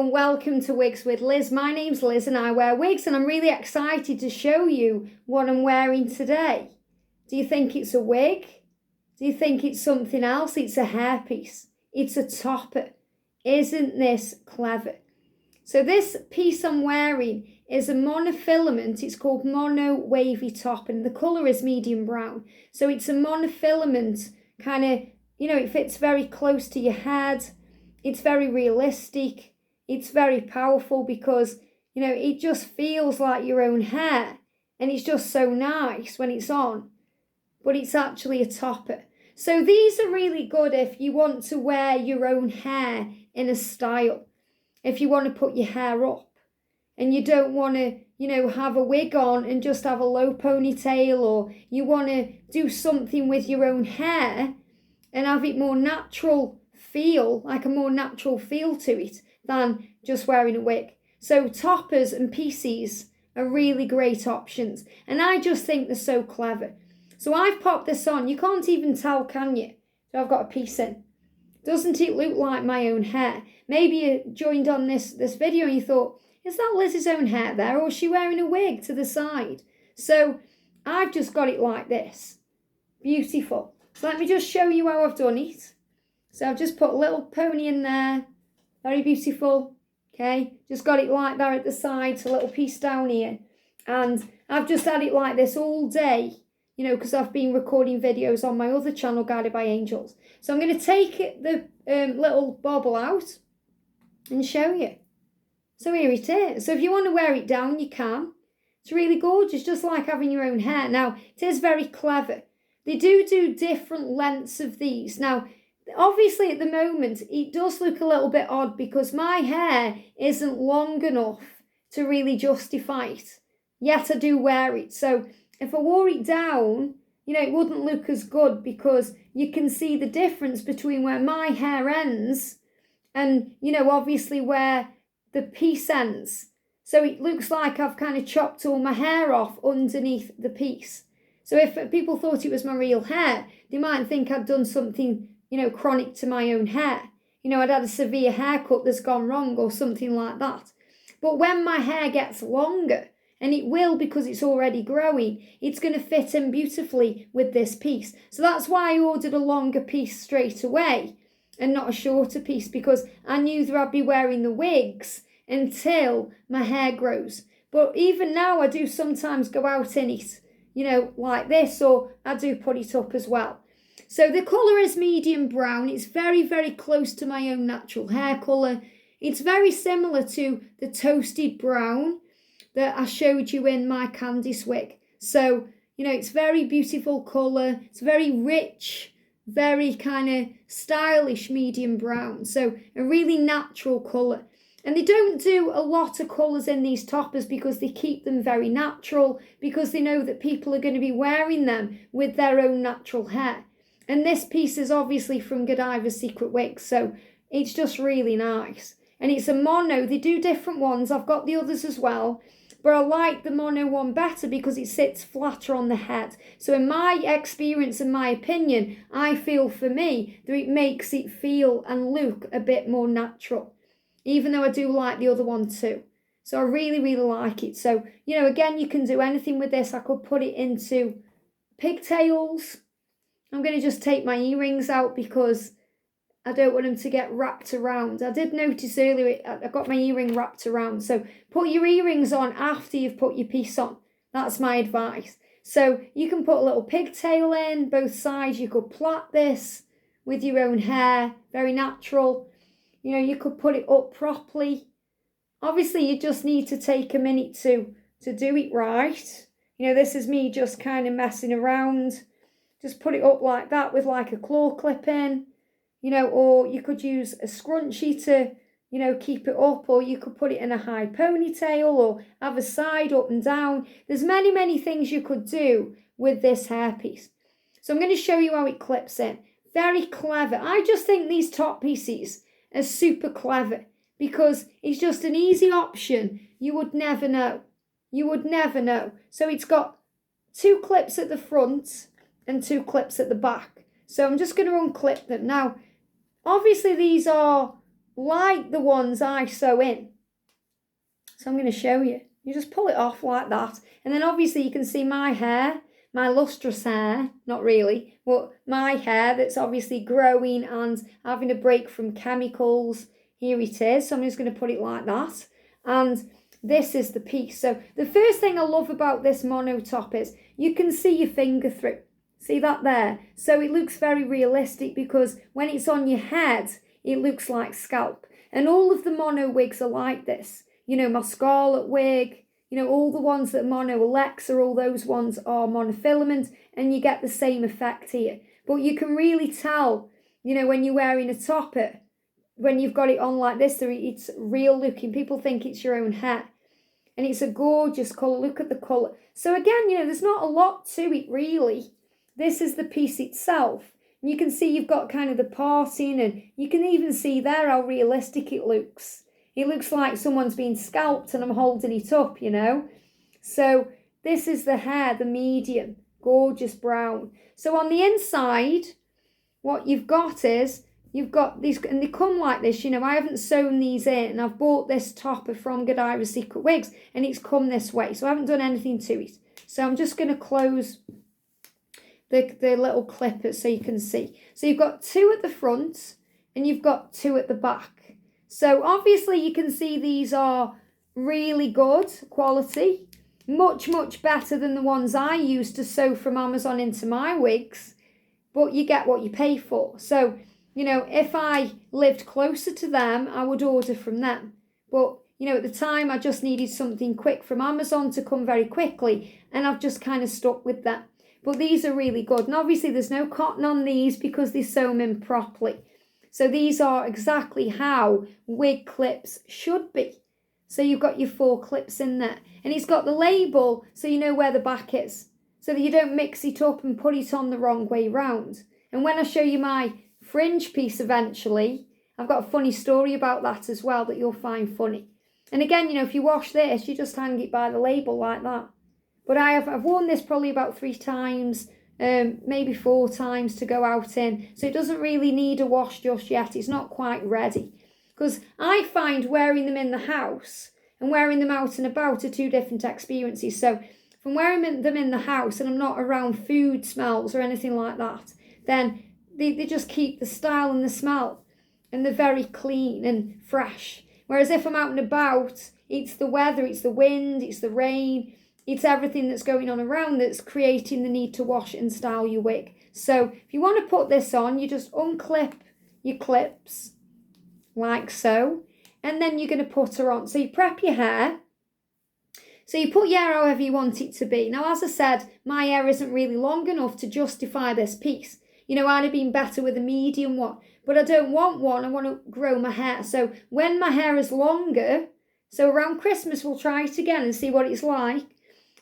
and welcome to Wigs with Liz. My name's Liz and I wear wigs, and I'm really excited to show you what I'm wearing today. Do you think it's a wig? Do you think it's something else? It's a hairpiece. It's a topper. Isn't this clever? So this piece I'm wearing is a monofilament. It's called Mono Wavy Top, and the colour is medium brown. So it's a monofilament kind of, it fits very close to your head. It's very realistic. It's very powerful because, it just feels like your own hair. And it's just so nice when it's on. But it's actually a topper. So these are really good if you want to wear your own hair in a style. If you want to put your hair up. And you don't want to, have a wig on and just have a low ponytail. Or you want to do something with your own hair and have it more natural feel, like a more natural feel to it than just wearing a wig. So toppers and pieces are really great options. And I just think they're so clever. So I've popped this on. You can't even tell, can you? So I've got a piece in. Doesn't it look like my own hair? Maybe you joined on this video and you thought, is that Liz's own hair there, or is she wearing a wig to the side? So I've just got it like this. Beautiful. So let me just show you how I've done it. So I've just put a little pony in there. Very beautiful. Okay. Just got it like that at the side. So a little piece down here. And I've just had it like this all day. Because I've been recording videos on my other channel, Guided by Angels. So I'm going to take the little bobble out and show you. So here it is. So if you want to wear it down, you can. It's really gorgeous, just like having your own hair. Now, it is very clever. They do different lengths of these. Now, obviously at the moment, it does look a little bit odd because my hair isn't long enough to really justify it. Yet I do wear it. So if I wore it down, it wouldn't look as good because you can see the difference between where my hair ends and, obviously where the piece ends. So it looks like I've kind of chopped all my hair off underneath the piece. So if people thought it was my real hair, they might think I'd done something, chronic to my own hair. I'd had a severe haircut that's gone wrong or something like that. But when my hair gets longer, and it will because it's already growing, it's going to fit in beautifully with this piece. So that's why I ordered a longer piece straight away and not a shorter piece, because I knew that I'd be wearing the wigs until my hair grows. But even now I do sometimes go out in it, like this, or I do put it up as well. So the colour is medium brown. It's very, very close to my own natural hair colour. It's very similar to the toasted brown that I showed you in my Candice wig. So, it's very beautiful colour. It's very rich, very kind of stylish medium brown. So a really natural colour. And they don't do a lot of colours in these toppers because they keep them very natural, because they know that people are going to be wearing them with their own natural hair. And this piece is obviously from Godivas Secret Wigs, so it's just really nice. And it's a mono. They do different ones. I've got the others as well. But I like the mono one better because it sits flatter on the head. So in my experience and my opinion, I feel for me that it makes it feel and look a bit more natural. Even though I do like the other one too. So I really, really like it. So, again, you can do anything with this. I could put it into pigtails. I'm going to just take my earrings out because I don't want them to get wrapped around. I did notice earlier I got my earring wrapped around. So put your earrings on after you've put your piece on. That's my advice. So you can put a little pigtail in both sides. You could plait this with your own hair. Very natural. You could put it up properly. Obviously, you just need to take a minute to do it right. This is me just kind of messing around. Just put it up like that with like a claw clip in. Or you could use a scrunchie to, keep it up, or you could put it in a high ponytail or have a side up and down. There's many, many things you could do with this hairpiece. So I'm going to show you how it clips in. Very clever. I just think these top pieces are super clever because it's just an easy option. You would never know. You would never know. So it's got 2 clips at the front and 2 clips at the back. So I'm just going to unclip them. Now, obviously these are like the ones I sew in. So I'm going to show you. You just pull it off like that. And then obviously you can see my hair, my lustrous hair, not really, but my hair that's obviously growing and having a break from chemicals. Here it is. So I'm just going to put it like that. And this is the piece. So the first thing I love about this mono top is you can see your finger through. See that there? So it looks very realistic because when it's on your head, it looks like scalp. And all of the mono wigs are like this. You know, my Scarlet wig, you know, all the ones that mono Alexa, all those ones are monofilament, and you get the same effect here. But you can really tell, you know, when you're wearing a topper, when you've got it on like this, it's real looking. People think it's your own hair. And it's a gorgeous colour. Look at the colour. So again, you know, there's not a lot to it really. This is the piece itself. And you can see you've got kind of the parting, and you can even see there how realistic it looks. It looks like someone's been scalped and I'm holding it up, you know. So this is the hair, the medium, gorgeous brown. So on the inside, what you've got is, you've got these, and they come like this, you know. I haven't sewn these in, and I've bought this topper from Godivas Secret Wigs, and it's come this way. So I haven't done anything to it. So I'm just going to close the little clippers so you can see. So you've got two at the front, and you've got two at the back. So obviously you can see these are really good quality, much, much better than the ones I used to sew from Amazon into my wigs, but you get what you pay for. So, you know, if I lived closer to them, I would order from them. But, you know, at the time I just needed something quick from Amazon to come very quickly, and I've just kind of stuck with that. But these are really good. And obviously there's no cotton on these because they sew them in properly. So these are exactly how wig clips should be. So you've got your 4 clips in there. And it's got the label so you know where the back is. So that you don't mix it up and put it on the wrong way round. And when I show you my fringe piece eventually, I've got a funny story about that as well that you'll find funny. And again, you know, if you wash this, you just hang it by the label like that. But I've worn this probably about 3 times. Maybe 4 times to go out in, so it doesn't really need a wash just yet. It's not quite ready, because I find wearing them in the house and wearing them out and about are 2 different experiences. So from wearing them in the house and I'm not around food smells or anything like that, then they just keep the style and the smell, and they're very clean and fresh. Whereas if I'm out and about, it's the weather, it's the wind, it's the rain, it's everything that's going on around that's creating the need to wash and style your wig. So if you want to put this on, you just unclip your clips like so, and then you're going to put her on. So you prep your hair. So you put your hair however you want it to be. Now, as I said, my hair isn't really long enough to justify this piece. You know, I'd have been better with a medium one, but I don't want one. I want to grow my hair. So when my hair is longer, so around Christmas we'll try it again and see what it's like.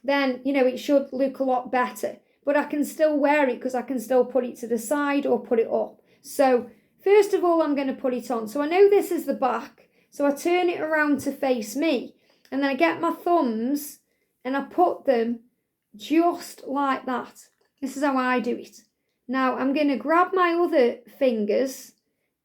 Then, you know, it should look a lot better. But I can still wear it because I can still put it to the side or put it up. So, first of all, I'm going to put it on. So I know this is the back. So I turn it around to face me. And then I get my thumbs and I put them just like that. This is how I do it. Now, I'm going to grab my other fingers,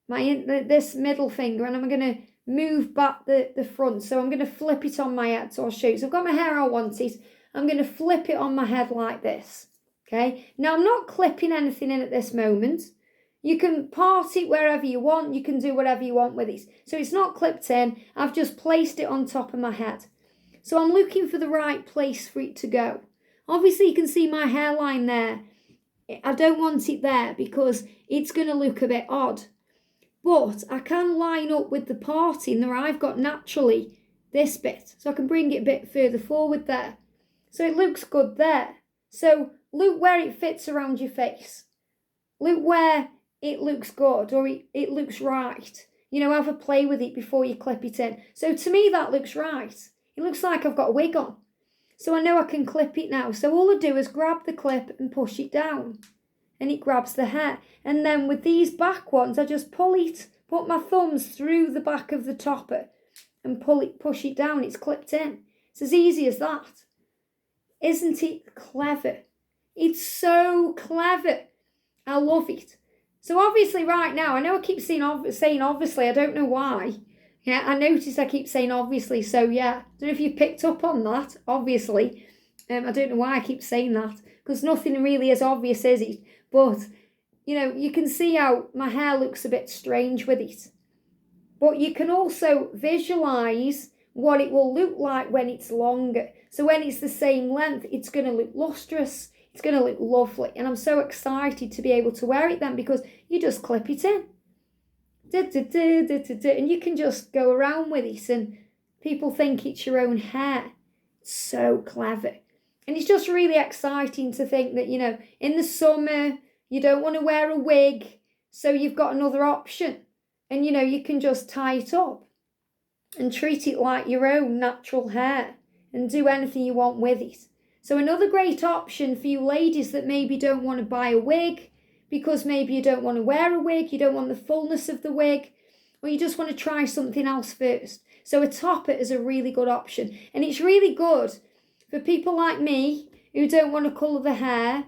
this middle finger, and I'm going to move back the front. So I'm going to flip it on my head. So I'll show you. So I've got my hair how I want it. I'm going to flip it on my head like this, okay? Now, I'm not clipping anything in at this moment. You can part it wherever you want. You can do whatever you want with it. So it's not clipped in. I've just placed it on top of my head. So I'm looking for the right place for it to go. Obviously, you can see my hairline there. I don't want it there because it's going to look a bit odd. But I can line up with the parting that I've got naturally this bit. So I can bring it a bit further forward there. So it looks good there. So look where it fits around your face. Look where it looks good or it looks right. You know, have a play with it before you clip it in. So to me, that looks right. It looks like I've got a wig on. So I know I can clip it now. So all I do is grab the clip and push it down. And it grabs the hair. And then with these back ones, I just pull it, put my thumbs through the back of the topper and push it down. It's clipped in. It's as easy as that. Isn't it clever? It's so clever. I love it. So obviously right now, I know I keep saying obviously, I don't know why. Yeah, I noticed I keep saying obviously, so yeah. I don't know if you picked up on that, obviously. I don't know why I keep saying that, because nothing really is obvious, is it? But, you can see how my hair looks a bit strange with it. But you can also visualise what it will look like when it's longer. So when it's the same length, it's going to look lustrous. It's going to look lovely. And I'm so excited to be able to wear it then, because you just clip it in. And you can just go around with it and people think it's your own hair. It's so clever. And it's just really exciting to think that, in the summer, you don't want to wear a wig, so you've got another option. And, you can just tie it up and treat it like your own natural hair and do anything you want with it. So another great option for you ladies that maybe don't want to buy a wig, because maybe you don't want to wear a wig, you don't want the fullness of the wig, or you just want to try something else first. So a topper is a really good option. And it's really good for people like me who don't want to colour the hair.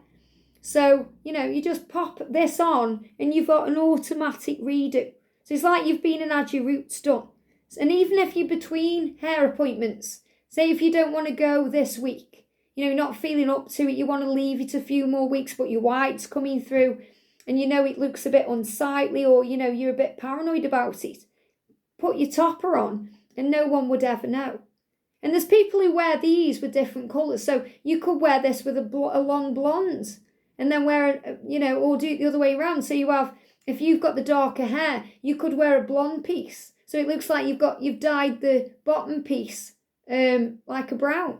So, you just pop this on and you've got an automatic redo. So it's like you've been and had your roots done. And even if you're between hair appointments, say if you don't want to go this week, not feeling up to it, you want to leave it a few more weeks, but your white's coming through and it looks a bit unsightly, or, you're a bit paranoid about it, put your topper on and no one would ever know. And there's people who wear these with different colours. So you could wear this with a long blonde and then wear, or do it the other way around. So you have, if you've got the darker hair, you could wear a blonde piece. So it looks like you've dyed the bottom piece like a brown.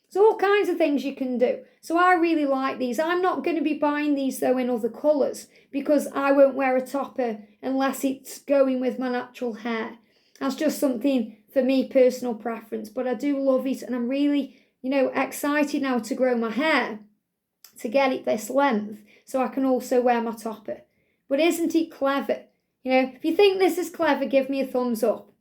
So all kinds of things you can do. So I really like these. I'm not going to be buying these though in other colours, because I won't wear a topper unless it's going with my natural hair. That's just something for me, personal preference. But I do love it, and I'm really, excited now to grow my hair to get it this length so I can also wear my topper. But isn't it clever? If you think this is clever, give me a thumbs up.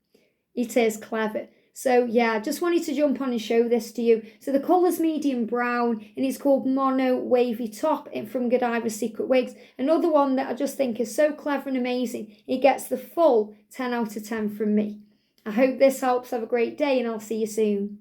It is clever. So yeah, just wanted to jump on and show this to you. So the colour's medium brown and it's called Mono Wavy Top from Godivas Secret Wigs. Another one that I just think is so clever and amazing. It gets the full 10 out of 10 from me. I hope this helps. Have a great day and I'll see you soon.